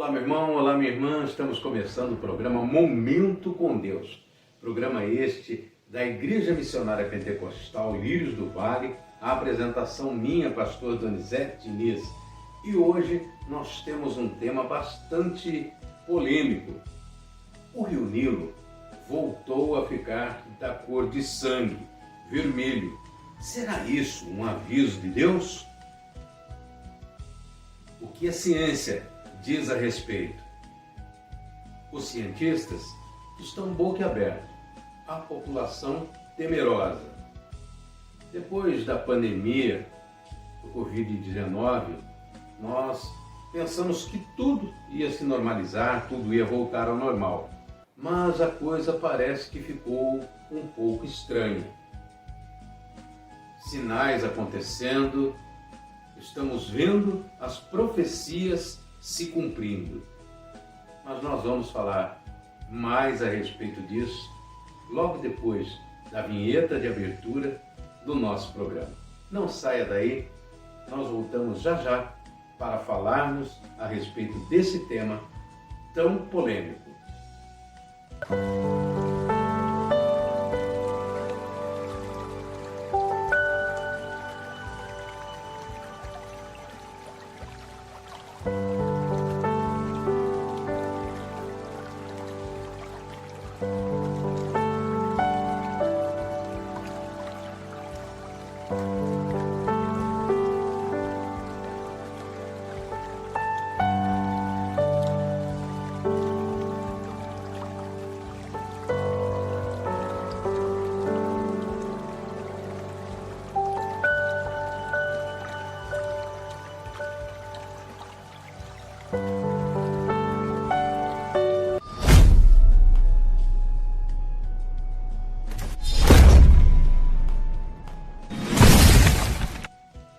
Olá, meu irmão, olá, minha irmã. Estamos começando o programa Momento com Deus. Programa este da Igreja Missionária Pentecostal Lírios do Vale, a apresentação minha, pastor Donizete Diniz. E hoje nós temos um tema bastante polêmico. O Rio Nilo voltou a ficar da cor de sangue, vermelho. Será isso um aviso de Deus? O que a ciência diz a respeito? Os cientistas estão boquiabertos, a população temerosa. Depois da pandemia do Covid-19, nós pensamos que tudo ia se normalizar, tudo ia voltar ao normal. Mas a coisa parece que ficou um pouco estranha. Sinais acontecendo, estamos vendo as profecias se cumprindo. Mas nós vamos falar mais a respeito disso logo depois da vinheta de abertura do nosso programa. Não saia daí, nós voltamos já já para falarmos a respeito desse tema tão polêmico.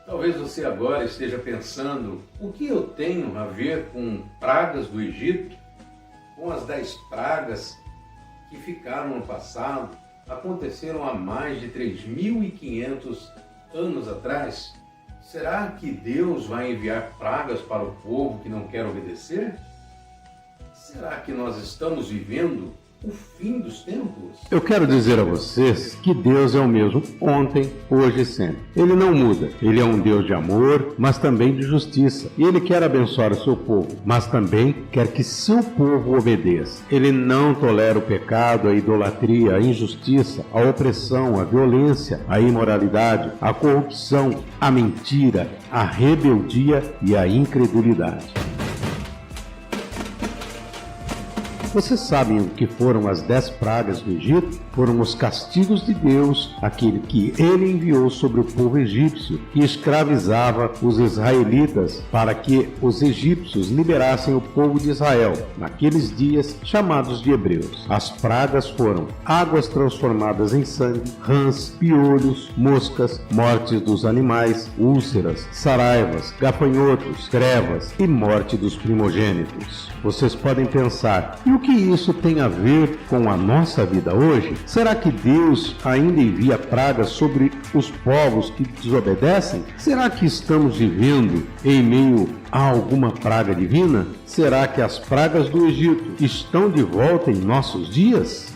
Talvez você agora esteja pensando, o que eu tenho a ver com pragas do Egito? Com as 10 pragas que ficaram no passado, aconteceram há mais de 3.500 anos atrás? Será que Deus vai enviar pragas para o povo que não quer obedecer? Será que nós estamos vivendo o fim dos tempos? Eu quero dizer a vocês que Deus é o mesmo ontem, hoje e sempre. Ele não muda. Ele é um Deus de amor, mas também de justiça. E Ele quer abençoar o seu povo, mas também quer que seu povo obedeça. Ele não tolera o pecado, a idolatria, a injustiça, a opressão, a violência, a imoralidade, a corrupção, a mentira, a rebeldia e a incredulidade. Vocês sabem o que foram as 10 pragas do Egito? Foram os castigos de Deus, aquele que Ele enviou sobre o povo egípcio, que escravizava os israelitas para que os egípcios liberassem o povo de Israel, naqueles dias chamados de hebreus. As pragas foram águas transformadas em sangue, rãs, piolhos, moscas, mortes dos animais, úlceras, saraivas, gafanhotos, trevas e morte dos primogênitos. Vocês podem pensar, e o que isso tem a ver com a nossa vida hoje? Será que Deus ainda envia pragas sobre os povos que desobedecem? Será que estamos vivendo em meio a alguma praga divina? Será que as pragas do Egito estão de volta em nossos dias?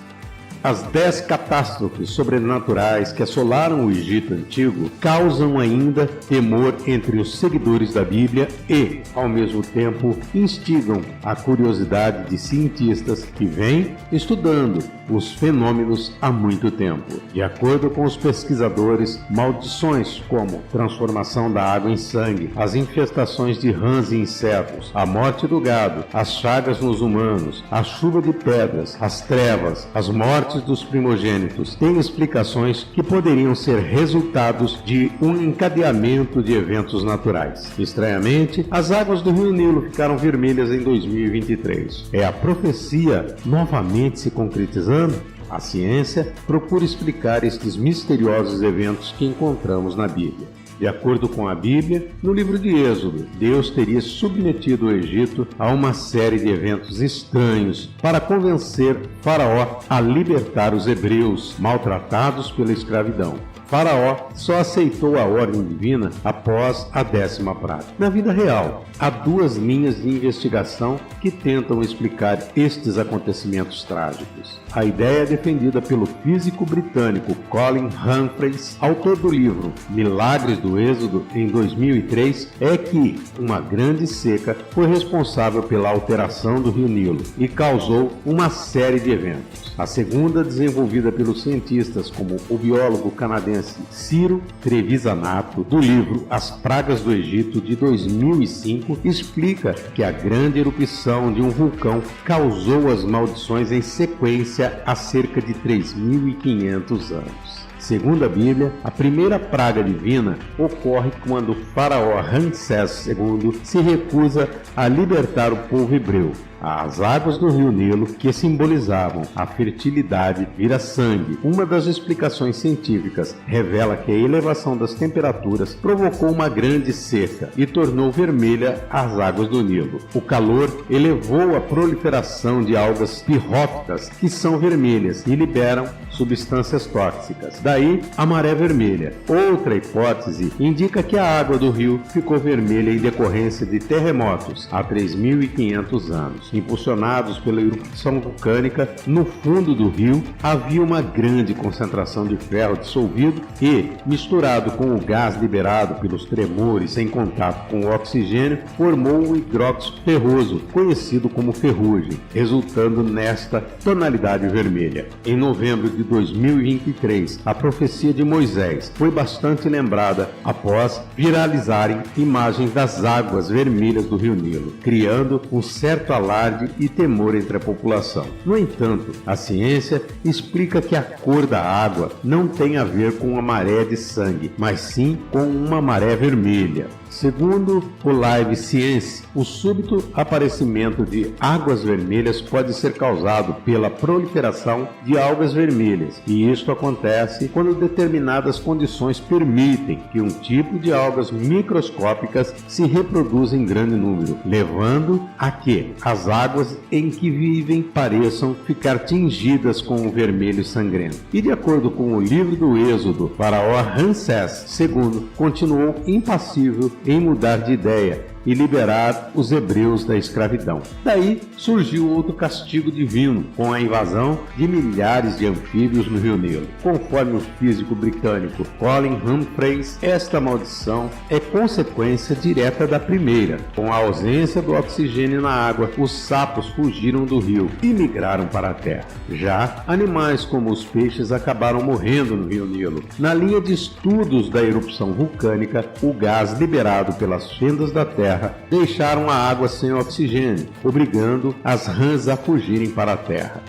As 10 catástrofes sobrenaturais que assolaram o Egito antigo causam ainda temor entre os seguidores da Bíblia e, ao mesmo tempo, instigam a curiosidade de cientistas que vêm estudando os fenômenos há muito tempo. De acordo com os pesquisadores, maldições como transformação da água em sangue, as infestações de rãs e insetos, a morte do gado, as chagas nos humanos, a chuva de pedras, as trevas, as mortes dos primogênitos têm explicações que poderiam ser resultados de um encadeamento de eventos naturais. Estranhamente, as águas do Rio Nilo ficaram vermelhas em 2023. É a profecia novamente se concretizando? A ciência procura explicar estes misteriosos eventos que encontramos na Bíblia. De acordo com a Bíblia, no livro de Êxodo, Deus teria submetido o Egito a uma série de eventos estranhos para convencer Faraó a libertar os hebreus maltratados pela escravidão. Faraó só aceitou a ordem divina após a 10ª praga. Na vida real, há 2 linhas de investigação que tentam explicar estes acontecimentos trágicos. A ideia é defendida pelo físico britânico Colin Humphreys, autor do livro Milagres do Êxodo, em 2003, é que uma grande seca foi responsável pela alteração do rio Nilo e causou uma série de eventos. A segunda, desenvolvida pelos cientistas como o biólogo canadense Ciro Trevisanato, do livro As Pragas do Egito, de 2005, explica que a grande erupção de um vulcão causou as maldições em sequência há cerca de 3.500 anos. Segundo a Bíblia, a primeira praga divina ocorre quando o faraó Ramsés II se recusa a libertar o povo hebreu. As águas do rio Nilo, que simbolizavam a fertilidade, vira sangue. Uma das explicações científicas revela que a elevação das temperaturas provocou uma grande seca e tornou vermelha as águas do Nilo. O calor elevou a proliferação de algas pirrófitas, que são vermelhas e liberam substâncias tóxicas. Daí a maré vermelha. Outra hipótese indica que a água do rio ficou vermelha em decorrência de terremotos há 3.500 anos. Impulsionados pela erupção vulcânica, no fundo do rio havia uma grande concentração de ferro dissolvido e, misturado com o gás liberado pelos tremores em contato com o oxigênio, formou o hidróxido ferroso, conhecido como ferrugem, resultando nesta tonalidade vermelha. Em novembro de 2023, a profecia de Moisés foi bastante lembrada após viralizarem imagens das águas vermelhas do rio Nilo, criando um certo alarde e temor entre a população. No entanto, a ciência explica que a cor da água não tem a ver com a maré de sangue, mas sim com uma maré vermelha. Segundo o Live Science, o súbito aparecimento de águas vermelhas pode ser causado pela proliferação de algas vermelhas, e isto acontece quando determinadas condições permitem que um tipo de algas microscópicas se reproduza em grande número, levando a que as águas em que vivem pareçam ficar tingidas com o vermelho sangrento. E de acordo com o livro do Êxodo, faraó Ramsés II continuou impassível em mudar de ideia e liberar os hebreus da escravidão. Daí surgiu outro castigo divino, com a invasão de milhares de anfíbios no rio Nilo. Conforme o físico britânico Colin Humphreys, esta maldição é consequência direta da primeira. Com a ausência do oxigênio na água, os sapos fugiram do rio e migraram para a terra. Já animais como os peixes acabaram morrendo no rio Nilo. Na linha de estudos da erupção vulcânica, o gás liberado pelas fendas da terra deixaram a água sem oxigênio, obrigando as rãs a fugirem para a terra.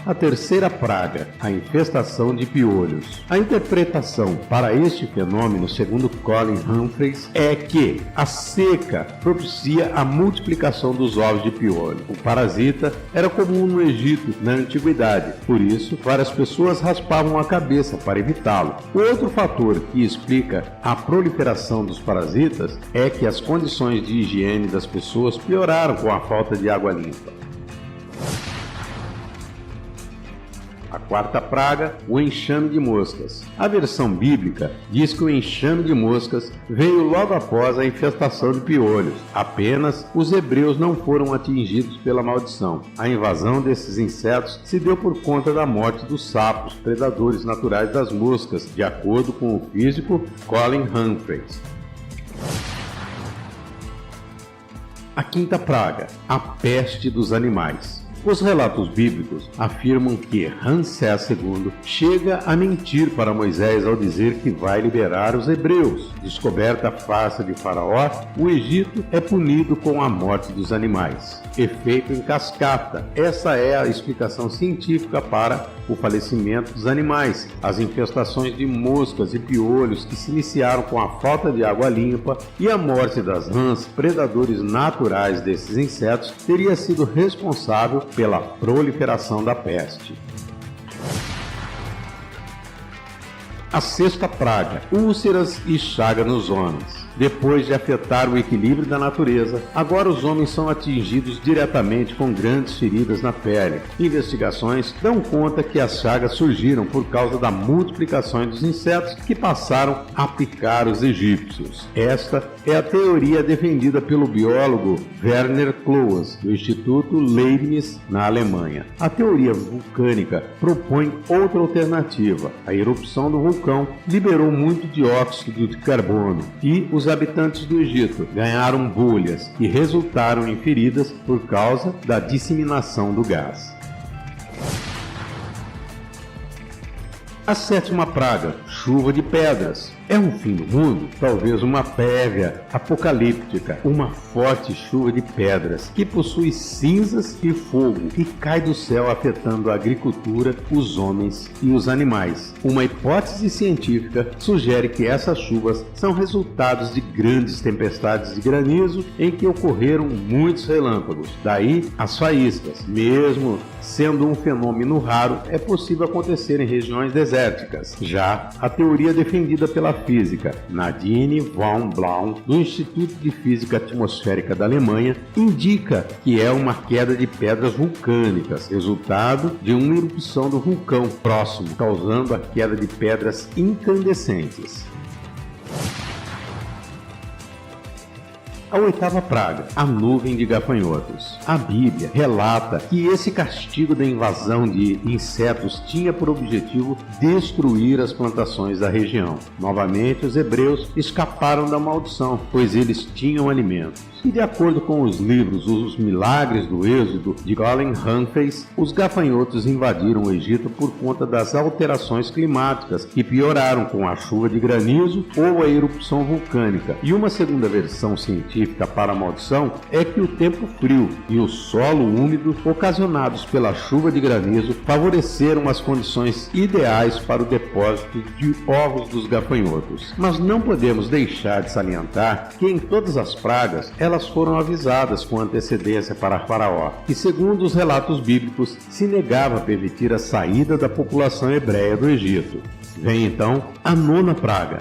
A terceira praga, a infestação de piolhos. A interpretação para este fenômeno, segundo Colin Humphreys, é que a seca propicia a multiplicação dos ovos de piolho. O parasita era comum no Egito na antiguidade, por isso várias pessoas raspavam a cabeça para evitá-lo. Outro fator que explica a proliferação dos parasitas é que as condições de higiene das pessoas pioraram com a falta de água limpa. A quarta praga, o enxame de moscas. A versão bíblica diz que o enxame de moscas veio logo após a infestação de piolhos. Apenas os hebreus não foram atingidos pela maldição. A invasão desses insetos se deu por conta da morte dos sapos, predadores naturais das moscas, de acordo com o físico Colin Humphreys. A quinta praga, a peste dos animais. Os relatos bíblicos afirmam que Ramsés II chega a mentir para Moisés ao dizer que vai liberar os hebreus. Descoberta a farsa de Faraó, o Egito é punido com a morte dos animais. Efeito em cascata. Essa é a explicação científica para o falecimento dos animais. As infestações de moscas e piolhos que se iniciaram com a falta de água limpa e a morte das rãs, predadores naturais desses insetos, teria sido responsável pela proliferação da peste. A sexta praga, úlceras e chaga nos homens. Depois de afetar o equilíbrio da natureza, agora os homens são atingidos diretamente com grandes feridas na pele. Investigações dão conta que as chagas surgiram por causa da multiplicação dos insetos que passaram a picar os egípcios. Esta é a teoria defendida pelo biólogo Werner Cloas, do Instituto Leibniz, na Alemanha. A teoria vulcânica propõe outra alternativa. A erupção do vulcão liberou muito dióxido de carbono e os habitantes do Egito ganharam bolhas que resultaram em feridas por causa da disseminação do gás. A sétima praga, chuva de pedras. É um fim do mundo? Talvez uma prévia apocalíptica, uma forte chuva de pedras que possui cinzas e fogo e cai do céu afetando a agricultura, os homens e os animais. Uma hipótese científica sugere que essas chuvas são resultados de grandes tempestades de granizo em que ocorreram muitos relâmpagos. Daí as faíscas. Mesmo sendo um fenômeno raro, é possível acontecer em regiões desérticas. Já a teoria defendida pela física Nadine von Braun, do Instituto de Física Atmosférica da Alemanha, indica que é uma queda de pedras vulcânicas, resultado de uma erupção do vulcão próximo, causando a queda de pedras incandescentes. A oitava praga, a nuvem de gafanhotos. A Bíblia relata que esse castigo da invasão de insetos tinha por objetivo destruir as plantações da região. Novamente, os hebreus escaparam da maldição, pois eles tinham alimento. E de acordo com os livros Os Milagres do Êxodo, de Colin Humphreys, os gafanhotos invadiram o Egito por conta das alterações climáticas que pioraram com a chuva de granizo ou a erupção vulcânica. E uma segunda versão científica para a maldição é que o tempo frio e o solo úmido ocasionados pela chuva de granizo favoreceram as condições ideais para o depósito de ovos dos gafanhotos. Mas não podemos deixar de salientar que em todas as pragas elas foram avisadas com antecedência para Faraó, que segundo os relatos bíblicos se negava a permitir a saída da população hebreia do Egito. Vem então a nona praga.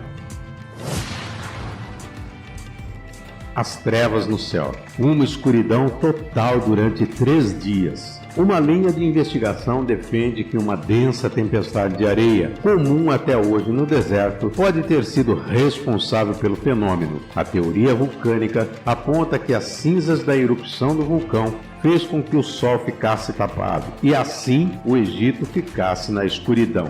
As trevas no céu. Uma escuridão total durante 3 dias. Uma linha de investigação defende que uma densa tempestade de areia, comum até hoje no deserto, pode ter sido responsável pelo fenômeno. A teoria vulcânica aponta que as cinzas da erupção do vulcão fez com que o sol ficasse tapado e assim o Egito ficasse na escuridão.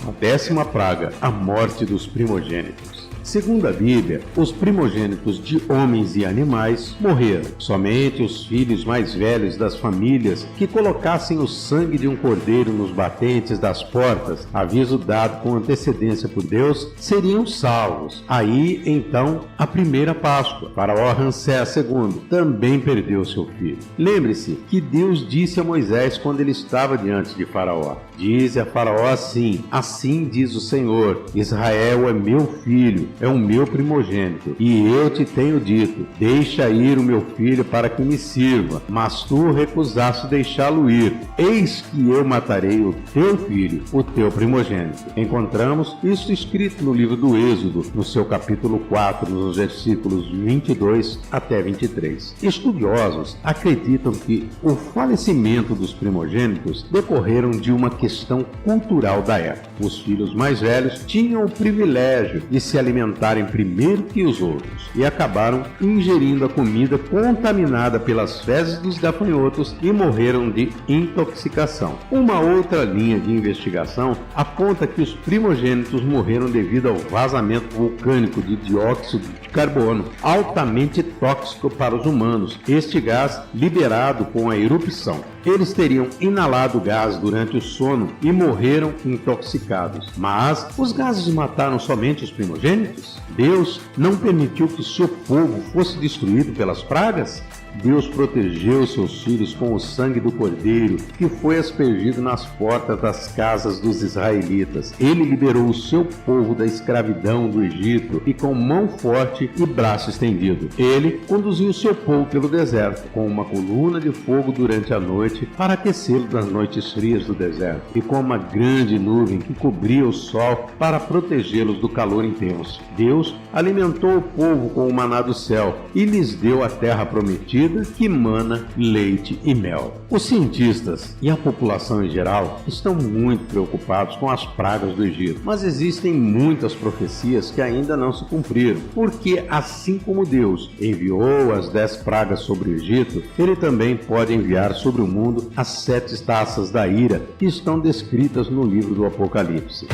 A 10ª praga, a morte dos primogênitos. Segundo a Bíblia, os primogênitos de homens e animais morreram. Somente os filhos mais velhos das famílias que colocassem o sangue de um cordeiro nos batentes das portas, aviso dado com antecedência por Deus, seriam salvos. Aí, então, a primeira Páscoa. Faraó Ramsés II também perdeu seu filho. Lembre-se que Deus disse a Moisés quando ele estava diante de Faraó: dize a Faraó assim diz o Senhor, Israel é meu filho, é o meu primogênito, e eu te tenho dito, deixa ir o meu filho para que me sirva, mas tu recusaste deixá-lo ir, eis que eu matarei o teu filho, o teu primogênito. Encontramos isso escrito no livro do Êxodo, no seu capítulo 4, nos versículos 22 até 23. Estudiosos acreditam que o falecimento dos primogênitos decorreram de uma questão cultural da época. Os filhos mais velhos tinham o privilégio de se alimentarem primeiro que os outros e acabaram ingerindo a comida contaminada pelas fezes dos gafanhotos e morreram de intoxicação. Uma outra linha de investigação aponta que os primogênitos morreram devido ao vazamento vulcânico de dióxido de carbono, altamente tóxico para os humanos. Este gás liberado com a erupção. Eles teriam inalado o gás durante o sono e morreram intoxicados. Mas os gases mataram somente os primogênitos? Deus não permitiu que seu povo fosse destruído pelas pragas? Deus protegeu seus filhos com o sangue do Cordeiro, que foi aspergido nas portas das casas dos israelitas. Ele liberou o seu povo da escravidão do Egito e com mão forte e braço estendido. Ele conduziu o seu povo pelo deserto, com uma coluna de fogo durante a noite para aquecê-lo nas noites frias do deserto, e com uma grande nuvem que cobria o sol para protegê-los do calor intenso. Deus alimentou o povo com o maná do céu e lhes deu a terra prometida, que mana leite e mel. Os cientistas e a população em geral estão muito preocupados com as pragas do Egito, mas existem muitas profecias que ainda não se cumpriram, porque assim como Deus enviou as 10 pragas sobre o Egito, Ele também pode enviar sobre o mundo as 7 taças da ira que estão descritas no livro do Apocalipse.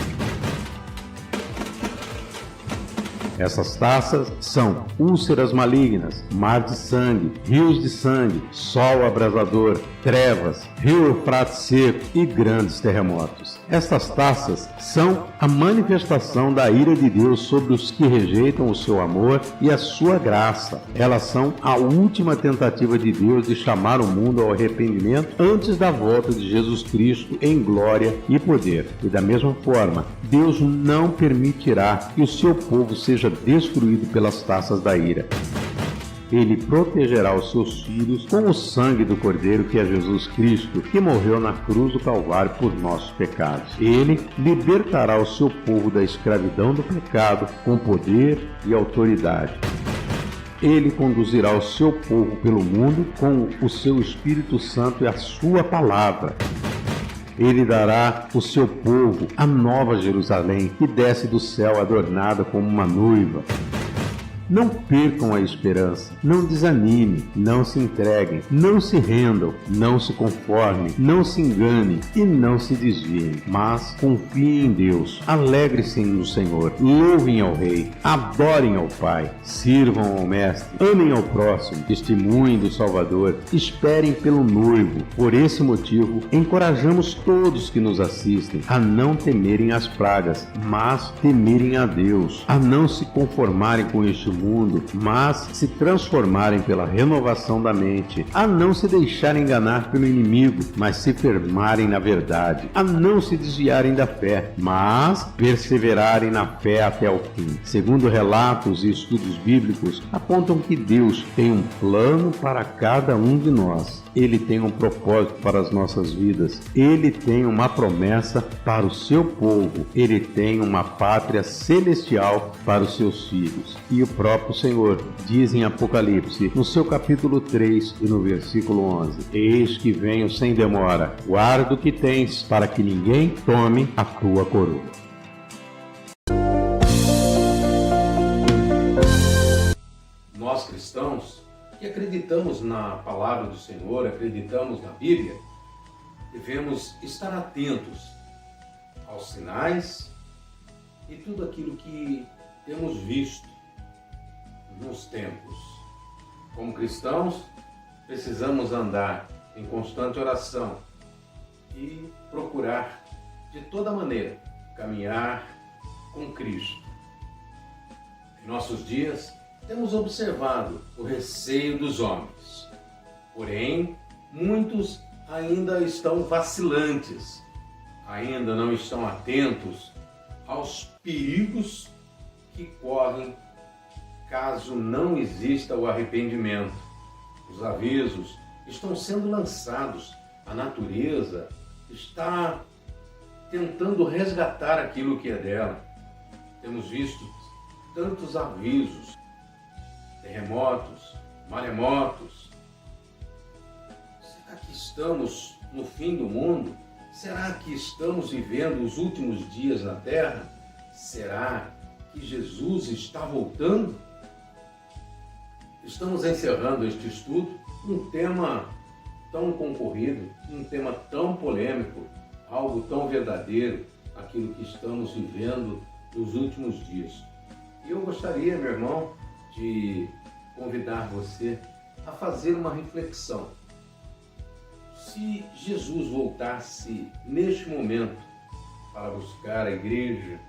Essas taças são úlceras malignas, mar de sangue, rios de sangue, sol abrasador, trevas, rio Eufrates seco e grandes terremotos. Estas taças são a manifestação da ira de Deus sobre os que rejeitam o seu amor e a sua graça. Elas são a última tentativa de Deus de chamar o mundo ao arrependimento antes da volta de Jesus Cristo em glória e poder. E da mesma forma, Deus não permitirá que o seu povo seja destruído pelas taças da ira. Ele protegerá os seus filhos com o sangue do Cordeiro, que é Jesus Cristo, que morreu na cruz do Calvário por nossos pecados. Ele libertará o seu povo da escravidão do pecado com poder e autoridade. Ele conduzirá o seu povo pelo mundo com o seu Espírito Santo e a sua palavra. Ele dará ao seu povo a nova Jerusalém, que desce do céu adornada como uma noiva. Não percam a esperança, não desanimem, não se entreguem, não se rendam, não se conformem, não se enganem e não se desviem, mas confiem em Deus, alegrem-se no Senhor, louvem ao Rei, adorem ao Pai, sirvam ao Mestre, amem ao próximo, testemunhem do Salvador, esperem pelo noivo. Por esse motivo, encorajamos todos que nos assistem a não temerem as pragas, mas temerem a Deus, a não se conformarem com este mundo, mas se transformarem pela renovação da mente, a não se deixarem enganar pelo inimigo, mas se firmarem na verdade, a não se desviarem da fé, mas perseverarem na fé até o fim. Segundo relatos e estudos bíblicos, apontam que Deus tem um plano para cada um de nós. Ele tem um propósito para as nossas vidas. Ele tem uma promessa para o seu povo. Ele tem uma pátria celestial para os seus filhos. E o próprio Senhor diz em Apocalipse, no seu capítulo 3 e no versículo 11: Eis que venho sem demora. Guarda o que tens, para que ninguém tome a tua coroa. Nós cristãos que acreditamos na palavra do Senhor, acreditamos na Bíblia, devemos estar atentos aos sinais e tudo aquilo que temos visto nos tempos. Como cristãos, precisamos andar em constante oração e procurar, de toda maneira, caminhar com Cristo. Em nossos dias, temos observado o receio dos homens. Porém, muitos ainda estão vacilantes, ainda não estão atentos aos perigos que correm caso não exista o arrependimento. Os avisos estão sendo lançados, a natureza está tentando resgatar aquilo que é dela. Temos visto tantos avisos, terremotos, maremotos. Será que estamos no fim do mundo? Será que estamos vivendo os últimos dias na Terra? Será que Jesus está voltando? Estamos encerrando este estudo, um tema tão concorrido, um tema tão polêmico, algo tão verdadeiro, aquilo que estamos vivendo nos últimos dias. E eu gostaria, meu irmão, de convidar você a fazer uma reflexão. Se Jesus voltasse neste momento para buscar a igreja,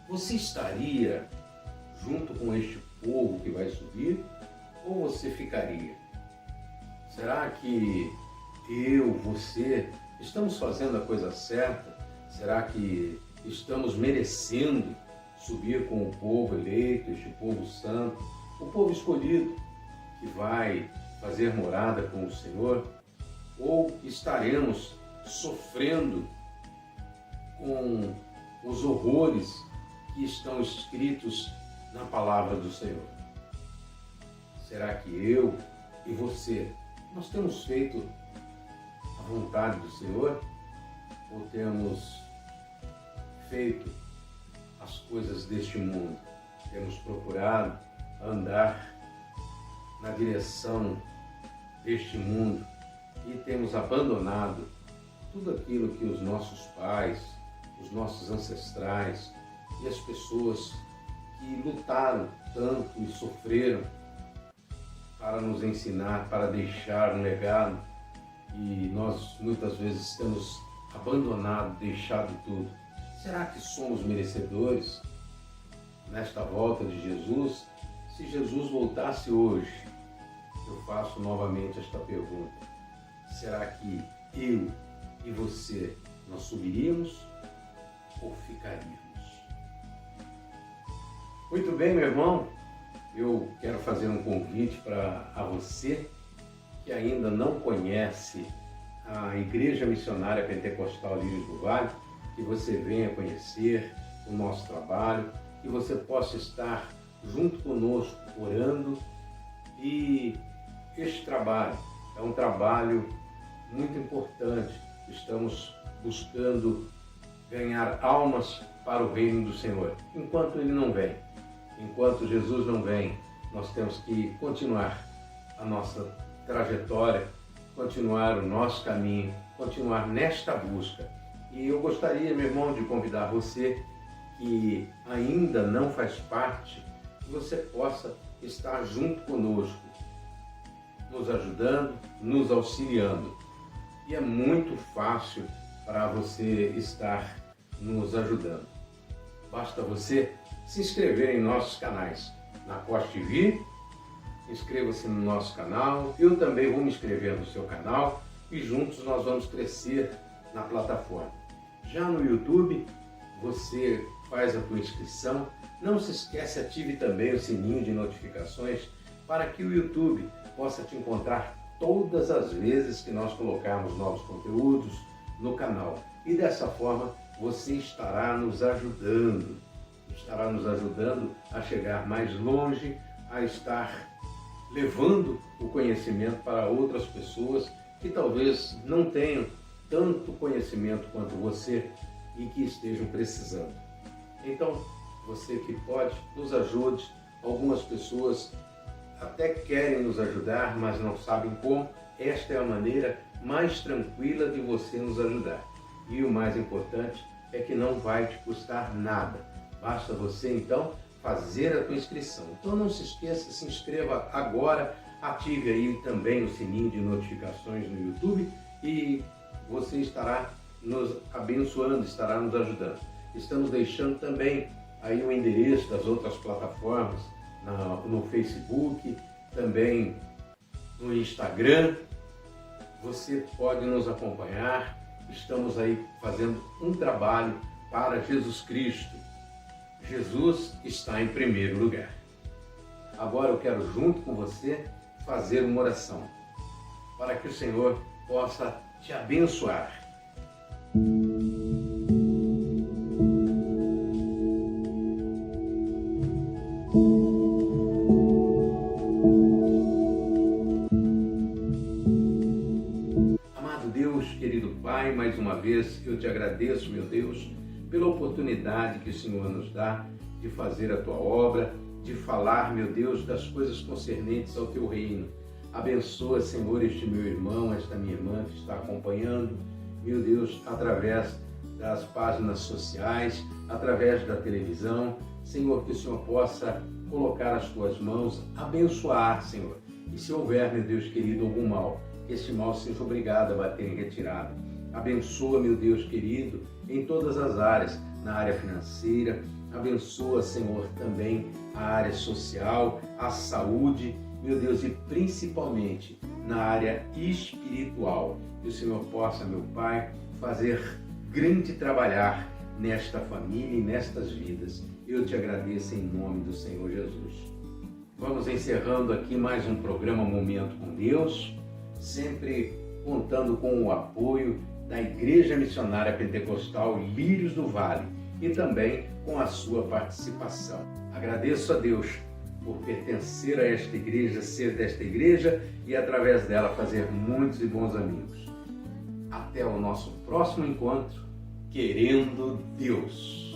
você estaria junto com este povo que vai subir ou você ficaria? Será que eu, você, estamos fazendo a coisa certa? Será que estamos merecendo subir com o povo eleito, este povo santo, o povo escolhido, que vai fazer morada com o Senhor? Ou estaremos sofrendo com os horrores que estão escritos na palavra do Senhor? Será que eu e você, nós temos feito a vontade do Senhor? Ou temos feito as coisas deste mundo? Temos procurado andar na direção deste mundo e temos abandonado tudo aquilo que os nossos pais, os nossos ancestrais e as pessoas que lutaram tanto e sofreram para nos ensinar, para deixar um legado, e nós muitas vezes temos abandonado, deixado tudo. Será que somos merecedores nesta volta de Jesus? Se Jesus voltasse hoje, eu faço novamente esta pergunta: será que eu e você, nós subiríamos ou ficaríamos? Muito bem, meu irmão, eu quero fazer um convite a você que ainda não conhece a Igreja Missionária Pentecostal Lírios do Vale, que você venha conhecer o nosso trabalho, que você possa estar junto conosco orando. E este trabalho é um trabalho muito importante. Estamos buscando ganhar almas para o reino do Senhor. Enquanto Ele não vem, enquanto Jesus não vem, nós temos que continuar a nossa trajetória, continuar o nosso caminho, continuar nesta busca. E eu gostaria, meu irmão, de convidar você que ainda não faz parte, que você possa estar junto conosco, nos ajudando, nos auxiliando. E é muito fácil para você estar nos ajudando. Basta você se inscrever em nossos canais, na Costa TV. Inscreva-se no nosso canal, eu também vou me inscrever no seu canal e juntos nós vamos crescer na plataforma. Já no YouTube, você faz a tua inscrição. Não se esquece, ative também o sininho de notificações para que o YouTube possa te encontrar todas as vezes que nós colocarmos novos conteúdos no canal. E dessa forma você estará nos ajudando a chegar mais longe, a estar levando o conhecimento para outras pessoas que talvez não tenham tanto conhecimento quanto você e que estejam precisando. Então, você que pode, nos ajude. Algumas pessoas até querem nos ajudar, mas não sabem como. Esta é a maneira mais tranquila de você nos ajudar. E o mais importante é que não vai te custar nada. Basta você, então, fazer a tua inscrição. Então não se esqueça, se inscreva agora, ative aí também o sininho de notificações no YouTube e você estará nos abençoando, estará nos ajudando. Estamos deixando também aí o endereço das outras plataformas, no Facebook, também no Instagram. Você pode nos acompanhar. Estamos aí fazendo um trabalho para Jesus Cristo. Jesus está em primeiro lugar. Agora eu quero, junto com você, fazer uma oração para que o Senhor possa te abençoar. Amado Deus, querido Pai, mais uma vez eu te agradeço, meu Deus, pela oportunidade que o Senhor nos dá de fazer a Tua obra, de falar, meu Deus, das coisas concernentes ao Teu reino. Abençoa, Senhor, este meu irmão, esta minha irmã que está acompanhando, meu Deus, através das páginas sociais, através da televisão. Senhor, que o Senhor possa colocar as Tuas mãos, abençoar, Senhor. E se houver, meu Deus querido, algum mal, que esse mal seja obrigado a bater em retirada. Abençoa, meu Deus querido, em todas as áreas, na área financeira. Abençoa, Senhor, também a área social, a saúde meu Deus, e principalmente na área espiritual. Que o Senhor possa, meu Pai, fazer grande trabalhar nesta família e nestas vidas. Eu te agradeço em nome do Senhor Jesus. Vamos encerrando aqui mais um programa Momento com Deus, sempre contando com o apoio da Igreja Missionária Pentecostal Lírios do Vale e também com a sua participação. Agradeço a Deus por pertencer a esta igreja, ser desta igreja e através dela fazer muitos e bons amigos. Até o nosso próximo encontro, querendo Deus.